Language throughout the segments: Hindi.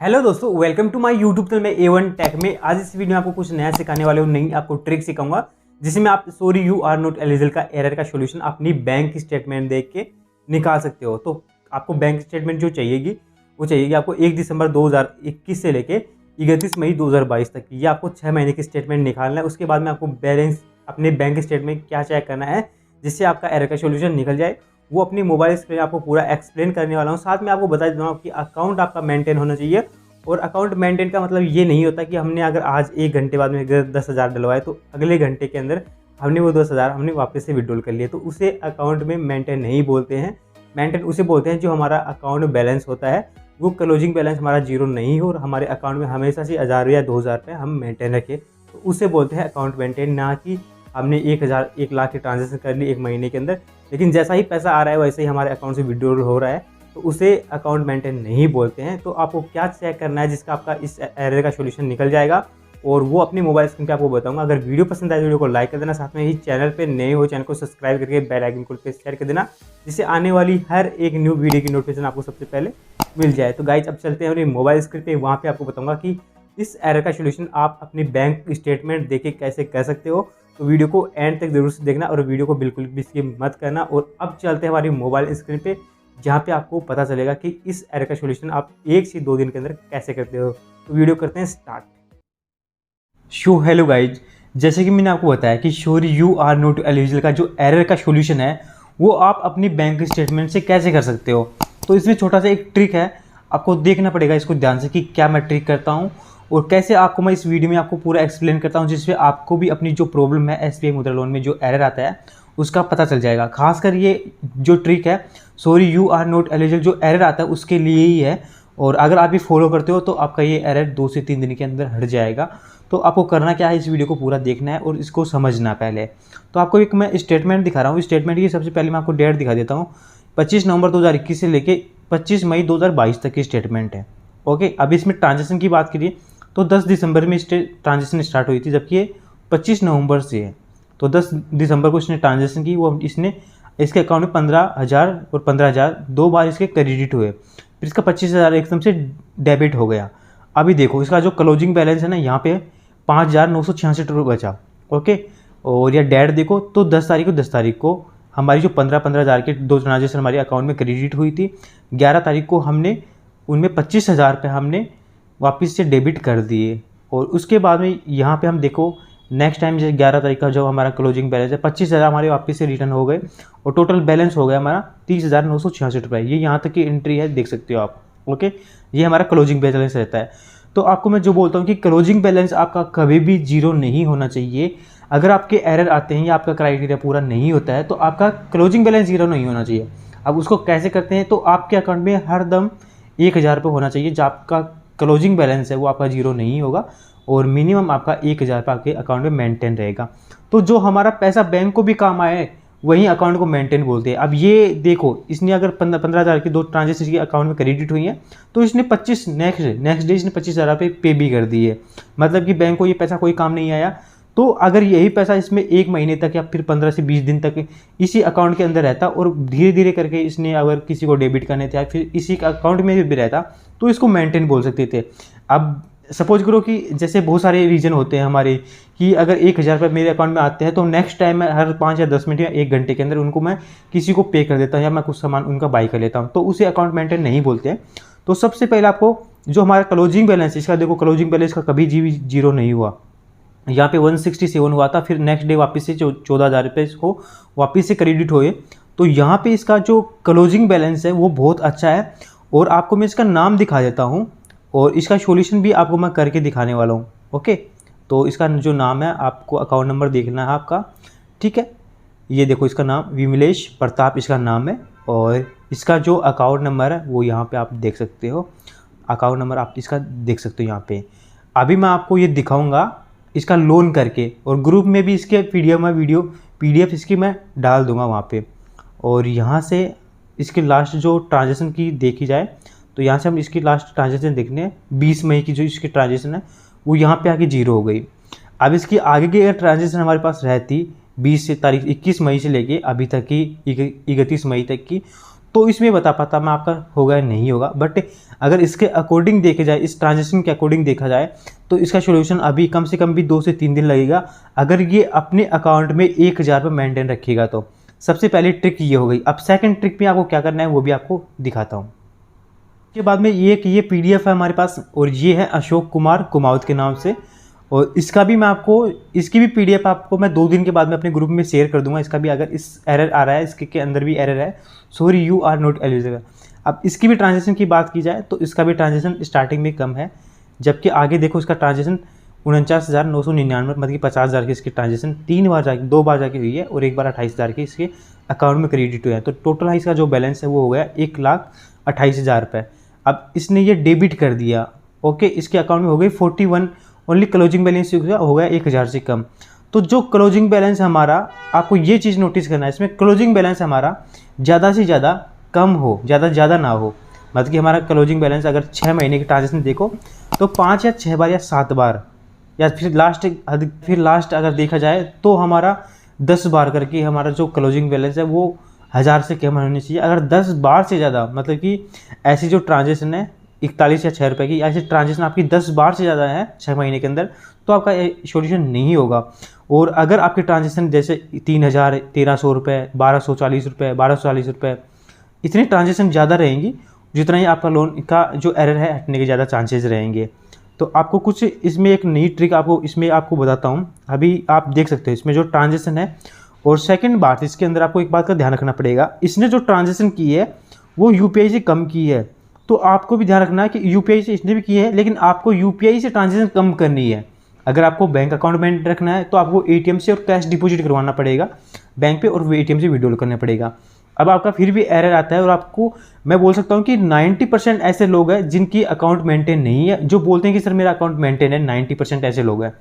हेलो दोस्तों, welcome to my YouTube channel में A1 टेक में। आज इस वीडियो में आपको कुछ नया सिखाने वाले हूँ, नई आपको ट्रिक सिखाऊंगा जिसमें आप sorry you are not eligible का एरर का सॉल्यूशन अपनी बैंक स्टेटमेंट देख के निकाल सकते हो। तो आपको बैंक स्टेटमेंट जो चाहिएगी वो चाहिएगी आपको 1 दिसंबर 2021 से लेके 31 मई 2022 तक की। ये आपको 6 महीने की स्टेटमेंट निकालना है। उसके बाद में आपको बैलेंस अपने बैंक स्टेटमेंट क्या चेक करना है जिससे आपका एरर का सॉल्यूशन निकल जाए, वो अपनी मोबाइल स्क्रीन आपको पूरा एक्सप्लेन करने वाला हूँ। साथ में आपको बता देता हूँ कि अकाउंट आपका मेंटेन होना चाहिए। और अकाउंट मेंटेन का मतलब ये नहीं होता कि हमने अगर आज 1 घंटे बाद में अगर 10,000 डलवाए तो अगले घंटे के अंदर हमने वो 10,000 हमने वापस से विड्रॉल कर लिए, तो उसे अकाउंट में मेंटेन नहीं बोलते हैं। मेंटेन उसे बोलते हैं जो हमारा अकाउंट बैलेंस होता है वो क्लोजिंग बैलेंस हमारा जीरो नहीं हो और हमारे अकाउंट में हमेशा से 1,000 या 2,000 रुपये हम मेंटेन रखें, तो उसे बोलते हैं अकाउंट मेंटेन। ना कि हमने 1,000 1 लाख की ट्रांजेक्शन कर ली 1 महीने के अंदर, लेकिन जैसा ही पैसा आ रहा है वैसे ही हमारे अकाउंट से विड्रॉल हो रहा है, तो उसे अकाउंट मेंटेन नहीं बोलते हैं। तो आपको क्या चेक करना है जिसका आपका इस एरर का सॉल्यूशन निकल जाएगा, और वो अपनी मोबाइल स्क्रीन पे आपको बताऊंगा। अगर वीडियो पसंद आए वीडियो को लाइक कर देना, साथ में ही चैनल पे नए हो चैनल को सब्सक्राइब करके बेल आइकन को शेयर कर देना, जिससे आने वाली हर एक न्यू वीडियो की नोटिफिकेशन आपको सबसे पहले मिल जाए। तो गाइज अब चलते हैं अपनी मोबाइल स्क्रीन पे, वहाँ पे आपको बताऊंगा कि इस एरर का सॉल्यूशन आप अपनी बैंक स्टेटमेंट देख के कैसे कर सकते हो। तो वीडियो को एंड तक जरूर से देखना और वीडियो को बिल्कुल भी स्किप मत करना। और अब चलते हैं हमारी मोबाइल स्क्रीन पे, जहाँ पे आपको पता चलेगा कि इस एरर का सॉल्यूशन आप 1 से 2 दिन के अंदर कैसे करते हो। तो वीडियो करते हैं स्टार्ट। हेलो गाइज, जैसे कि मैंने आपको बताया कि sorry you are not eligible का जो एरर का सॉल्यूशन है वो आप अपनी बैंक स्टेटमेंट से कैसे कर सकते हो। तो इसमें छोटा सा एक ट्रिक है, आपको देखना पड़ेगा इसको ध्यान से कि क्या मैं ट्रिक करता हूँ और कैसे आपको मैं इस वीडियो में आपको पूरा एक्सप्लेन करता हूँ, जिससे आपको भी अपनी जो प्रॉब्लम है SBI मुद्रा लोन में जो एरर आता है उसका पता चल जाएगा। खासकर ये जो ट्रिक है sorry you are not eligible जो एरर आता है उसके लिए ही है, और अगर आप भी फॉलो करते हो तो आपका ये एरर 2 से 3 दिन के अंदर हट जाएगा। तो आपको करना क्या है, इस वीडियो को पूरा देखना है और इसको समझना पहले। तो आपको एक मैं स्टेटमेंट दिखा रहा हूँ। स्टेटमेंट की सबसे पहले मैं आपको डेट दिखा देता हूँ। 25 नवंबर 2021 से लेके 25 मई 2022 तक की स्टेटमेंट है। ओके, अब इसमें ट्रांजेक्शन की बात करिए तो 10 दिसंबर में ट्रांजेक्शन स्टार्ट हुई थी, जबकि ये 25 नवंबर से है। तो 10 दिसंबर को इसने ट्रांजेक्शन की, वो इसने इसके अकाउंट में 15,000 और 15,000 2 बार इसके क्रेडिट हुए, फिर इसका 25,000 एकदम से डेबिट हो गया। अभी देखो इसका जो क्लोजिंग बैलेंस है ना, यहाँ पे 5,966 रुपये बचा। ओके, और यह डेट देखो तो 10 तारीख को हमारी जो 15,000 के 2 ट्रांजेक्शन हमारे अकाउंट में क्रेडिट हुई थी। 11 तारीख को हमने उनमें 25,000 रुपये हमने वापस से डेबिट कर दिए। और उसके बाद में यहाँ पे हम देखो नेक्स्ट टाइम जैसे 11 तारीख का जो हमारा क्लोजिंग बैलेंस है 25,000 हमारे वापस से रिटर्न हो गए और टोटल बैलेंस हो गया हमारा 30,966 रुपये। ये यहाँ तक की एंट्री है, देख सकते हो आप। ओके, ये हमारा क्लोजिंग बैलेंस रहता है। तो आपको मैं जो बोलता हूँ कि क्लोजिंग बैलेंस आपका कभी भी जीरो नहीं होना चाहिए। अगर आपके एरर आते हैं या आपका क्राइटेरिया पूरा नहीं होता है तो आपका क्लोजिंग बैलेंस जीरो नहीं होना चाहिए। अब उसको कैसे करते हैं, तो आपके अकाउंट में हर दम 1,000 रुपये होना चाहिए। जो आपका क्लोजिंग बैलेंस है वो आपका जीरो नहीं होगा और मिनिमम आपका 1,000 रुपये आपके अकाउंट में मेंटेन रहेगा। तो जो हमारा पैसा बैंक को भी काम आए वहीं अकाउंट को मेंटेन बोलते हैं। अब ये देखो इसने अगर 15,000 की 2 ट्रांजेक्शन की अकाउंट में क्रेडिट हुई है तो इसने 25 नेक्स्ट डे इसने 25,000 रुपये पे भी कर दिए, मतलब कि बैंक को ये पैसा कोई काम नहीं आया। तो अगर यही पैसा इसमें 1 महीने तक या फिर 15 से 20 दिन तक इसी अकाउंट के अंदर रहता और धीरे धीरे करके इसने अगर किसी को डेबिट करने थे या फिर इसी अकाउंट में भी रहता तो इसको मेंटेन बोल सकते थे। अब सपोज करो कि जैसे बहुत सारे रीजन होते हैं हमारे कि अगर 1,000 रुपये मेरे अकाउंट में आते हैं तो नेक्स्ट टाइम मैं हर 5 या 10 मिनट या 1 घंटे के अंदर उनको मैं किसी को पे कर देता हूँ या मैं कुछ सामान उनका बाई कर लेता हूँ, तो उसे अकाउंट मेंटेन नहीं बोलते हैं। तो सबसे पहले आपको जो हमारा क्लोजिंग बैलेंस, इसका देखो क्लोजिंग बैलेंस का कभी जीरो नहीं हुआ। यहाँ पे 167 हुआ था, फिर नेक्स्ट डे वापस से 14,000 रुपये को वापस से क्रेडिट हुए। तो यहाँ पे इसका जो क्लोजिंग बैलेंस है वो बहुत अच्छा है। और आपको मैं इसका नाम दिखा देता हूँ और इसका सॉल्यूशन भी आपको मैं करके दिखाने वाला हूँ। ओके, तो इसका जो नाम है आपको अकाउंट नंबर देखना है आपका, ठीक है। ये देखो इसका नाम विमलेश प्रताप इसका नाम है और इसका जो अकाउंट नंबर है वो यहाँ पे आप देख सकते हो। अकाउंट नंबर आप इसका देख सकते हो यहाँ पे। अभी मैं आपको ये दिखाऊंगा इसका लोन करके, और ग्रुप में भी इसके PDF इसकी मैं डाल दूंगा वहाँ पे। और यहाँ से इसके लास्ट जो ट्रांजेक्शन की देखी जाए तो यहाँ से हम इसकी लास्ट ट्रांजेक्शन देखने हैं 20 मई की जो इसकी ट्रांजेक्शन है वो यहाँ पे आके जीरो हो गई। अब इसकी आगे की अगर ट्रांजेक्शन हमारे पास रहती 21 मई से लेके अभी तक की 31 मई तक की, तो इसमें बता पाता मैं आपका होगा या नहीं होगा। बट अगर इसके अकॉर्डिंग देखे जाए, इस ट्रांजेक्शन के अकॉर्डिंग देखा जाए, तो इसका सोल्यूशन अभी कम से कम भी 2 से 3 दिन लगेगा, अगर ये अपने अकाउंट में 1000 रुपये मेंटेन रखेगा तो। सबसे पहली ट्रिक ये हो गई। अब सेकंड ट्रिक में आपको क्या करना है वो भी आपको दिखाता हूँ। उसके बाद में ये PDF है हमारे पास, और ये है अशोक कुमार कुमावत के नाम से, और इसका भी मैं आपको, इसकी भी PDF आपको मैं 2 दिन के बाद में अपने ग्रुप में शेयर कर दूंगा। इसका भी अगर इस एरर आ रहा है, इसके के अंदर भी एरर है, sorry you are not eligible. अब इसकी भी ट्रांजेक्शन की बात की जाए तो इसका भी ट्रांजेक्शन स्टार्टिंग में कम है, जबकि आगे देखो इसका ट्रांजेक्शन 49,999 मतलब कि 50,000 की इसकी ट्रांजेक्शन 2 बार जाके हुई है, और एक बार 28,000 की इसके अकाउंट में क्रेडिट हुआ है। तो टोटल इसका जो बैलेंस है वो हो गया 1,28,000 रुपये। अब इसने ये डेबिट कर दिया, ओके, इसके अकाउंट में हो गई 41, ओनली क्लोजिंग बैलेंस हो गया 1,000 से कम। तो जो क्लोजिंग बैलेंस हमारा, आपको ये चीज़ नोटिस करना है, इसमें क्लोजिंग बैलेंस हमारा ज़्यादा से ज़्यादा कम हो, ज़्यादा ना हो। मतलब कि हमारा क्लोजिंग बैलेंस अगर 6 महीने की ट्रांजेक्शन देखो तो 5 या 6 बार या 7 बार, या फिर लास्ट अगर देखा जाए तो हमारा 10 बार करके हमारा जो क्लोजिंग बैलेंस है वो 1000 से कम होनी चाहिए। अगर 10 बार से ज़्यादा, मतलब कि ऐसी जो ट्रांजेक्शन है 41 या 6 रुपये की, ऐसी ट्रांजेक्शन आपकी 10 बार से ज़्यादा है 6 महीने के अंदर, तो आपका सोल्यूशन नहीं होगा। और अगर आपकी ट्रांजेक्शन जैसे 3,000, 1,300 रुपये, 1,240 रुपये, 1,240 रुपये, इतनी ट्रांजेक्शन ज़्यादा रहेंगी, जितना ही आपका लोन का जो एरर है हटने के ज़्यादा चांसेस रहेंगे। तो आपको कुछ इसमें एक नई ट्रिक आपको बताता हूँ। अभी आप देख सकते हो इसमें जो ट्रांजेक्शन है, और सेकंड बात इसके अंदर आपको एक बात का ध्यान रखना पड़ेगा, इसने जो ट्रांजेक्शन की है वो UPI से कम की है। तो आपको भी ध्यान रखना है कि UPI से इसने भी की है, लेकिन आपको UPI से ट्रांजेक्शन कम करनी है। अगर आपको बैंक अकाउंट में रखना है तो आपको ATM से और कैश डिपॉजिट करवाना पड़ेगा बैंक पे, और ATM से विड्रॉल करना पड़ेगा। अब आपका फिर भी एरर आता है, और आपको मैं बोल सकता हूँ कि 90% ऐसे लोग हैं जिनकी अकाउंट मेंटेन नहीं है, जो बोलते हैं कि सर मेरा अकाउंट मेंटेन है। 90% ऐसे लोग हैं,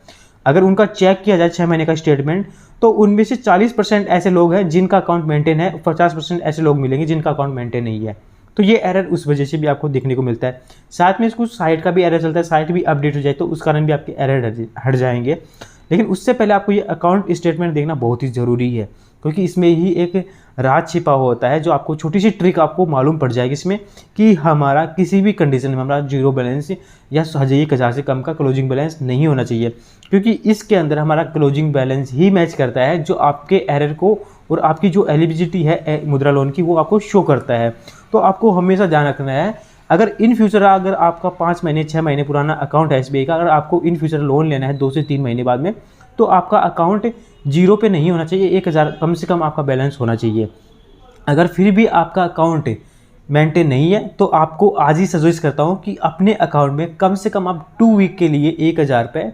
अगर उनका चेक किया जाए 6 महीने का स्टेटमेंट, तो उनमें से 40% ऐसे लोग हैं जिनका अकाउंट मेंटेन है, 50% ऐसे लोग मिलेंगे जिनका अकाउंट मेंटेन नहीं है। तो ये एरर उस वजह से भी आपको देखने को मिलता है। साथ में कुछ साइट का भी एरर चलता है, साइट भी अपडेट हो जाए तो उस कारण भी आपके एरर हट जाएंगे। लेकिन उससे पहले आपको ये अकाउंट स्टेटमेंट देखना बहुत ही ज़रूरी है, क्योंकि इसमें ही एक राज छिपा हुआ होता है, जो आपको छोटी सी ट्रिक आपको मालूम पड़ जाएगी इसमें, कि हमारा किसी भी कंडीशन में हमारा 0 बैलेंस या 1,000 से कम का क्लोजिंग बैलेंस नहीं होना चाहिए, क्योंकि इसके अंदर हमारा क्लोजिंग बैलेंस ही मैच करता है जो आपके एरर को और आपकी जो एलिजिबिलिटी है मुद्रा लोन की वो आपको शो करता है। तो आपको हमेशा ध्यान रखना है, अगर इन फ्यूचर अगर आपका 5 महीने 6 महीने पुराना अकाउंट है SBI का, अगर आपको इन फ्यूचर लोन लेना है 2 से 3 महीने बाद में, तो आपका अकाउंट 0 पे नहीं होना चाहिए, 1,000 कम से कम आपका बैलेंस होना चाहिए। अगर फिर भी आपका अकाउंट मेंटेन नहीं है तो आपको आज ही सजेस्ट करता हूँ कि अपने अकाउंट में कम से कम आप 2 वीक के लिए 1,000 रुपये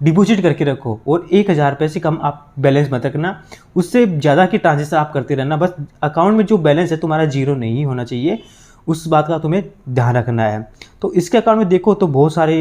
डिपॉजिट करके रखो, और 1,000 रुपये से कम आप बैलेंस मत रखना। उससे ज़्यादा की ट्रांजेक्शन आप करते रहना, बस अकाउंट में जो बैलेंस है तुम्हारा 0 नहीं होना चाहिए, उस बात का तुम्हें ध्यान रखना है। तो इसके अकाउंट में देखो तो बहुत सारे,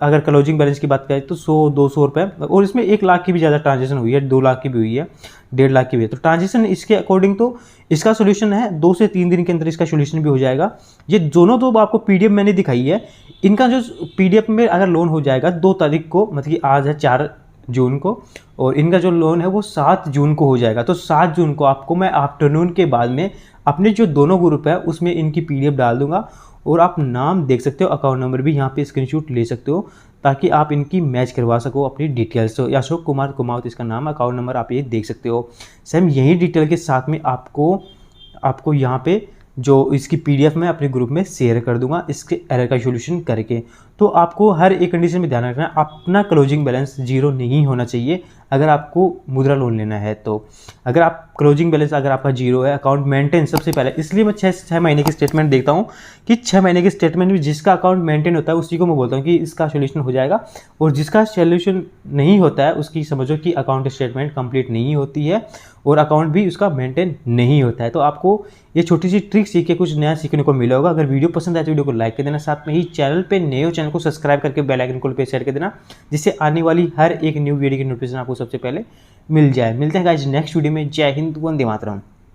अगर क्लोजिंग बैलेंस की बात करें तो 100-200 रुपये, और इसमें 1 लाख की भी ज़्यादा ट्रांजेक्शन हुई है, 2 लाख की भी हुई है, 1.5 लाख की भी है। तो ट्रांजेक्शन इसके अकॉर्डिंग तो इसका सोल्यूशन है 2 से 3 दिन के अंदर इसका सोल्यूशन भी हो जाएगा। ये दोनों तो आपको PDF मैंने दिखाई है, इनका जो PDF में अगर लोन हो जाएगा 2 तारीख को, मतलब कि आज है 4 जून को, और इनका जो लोन है वो 7 जून को हो जाएगा। तो 7 जून को आपको मैं आफ्टरनून के बाद में अपने जो दोनों ग्रुप है उसमें इनकी PDF डाल दूंगा, और आप नाम देख सकते हो, अकाउंट नंबर भी यहाँ पे स्क्रीनशॉट ले सकते हो, ताकि आप इनकी मैच करवा सको अपनी डिटेल्स। तो अशोक कुमार कुमावत इसका नाम, अकाउंट नंबर आप ये देख सकते हो। सेम यही डिटेल के साथ में आपको यहाँ पे जो इसकी PDF मैं अपने ग्रुप में शेयर कर दूंगा, इसके एरर का सोल्यूशन करके। तो आपको हर एक कंडीशन में ध्यान रखना है, अपना क्लोजिंग बैलेंस 0 नहीं होना चाहिए अगर आपको मुद्रा लोन लेना है। तो अगर आप क्लोजिंग बैलेंस अगर आपका 0 है, अकाउंट मेंटेन सबसे पहले, इसलिए मैं 6 महीने की स्टेटमेंट देखता हूँ कि 6 महीने की स्टेटमेंट में जिसका अकाउंट मेंटेन होता है उसी को मैं बोलता हूँ कि इसका सोल्यूशन हो जाएगा, और जिसका सोल्यूशन नहीं होता है उसकी समझो कि अकाउंट स्टेटमेंट कंप्लीट नहीं होती है, और अकाउंट भी उसका मेंटेन नहीं होता है। तो आपको ये छोटी सी ट्रिक सीख के कुछ नया सीखने को मिला होगा। अगर वीडियो पसंद आए तो वीडियो को लाइक कर देना, साथ में ही चैनल पे नए हो चैनल को सब्सक्राइब करके बेल आइकन को पे शेयर कर देना, जिससे आने वाली हर एक न्यू वीडियो की नोटिफिकेशन आपको सबसे पहले मिल जाए। मिलते हैं गाइस नेक्स्ट वीडियो में। जय हिंद, वंदे मातरम।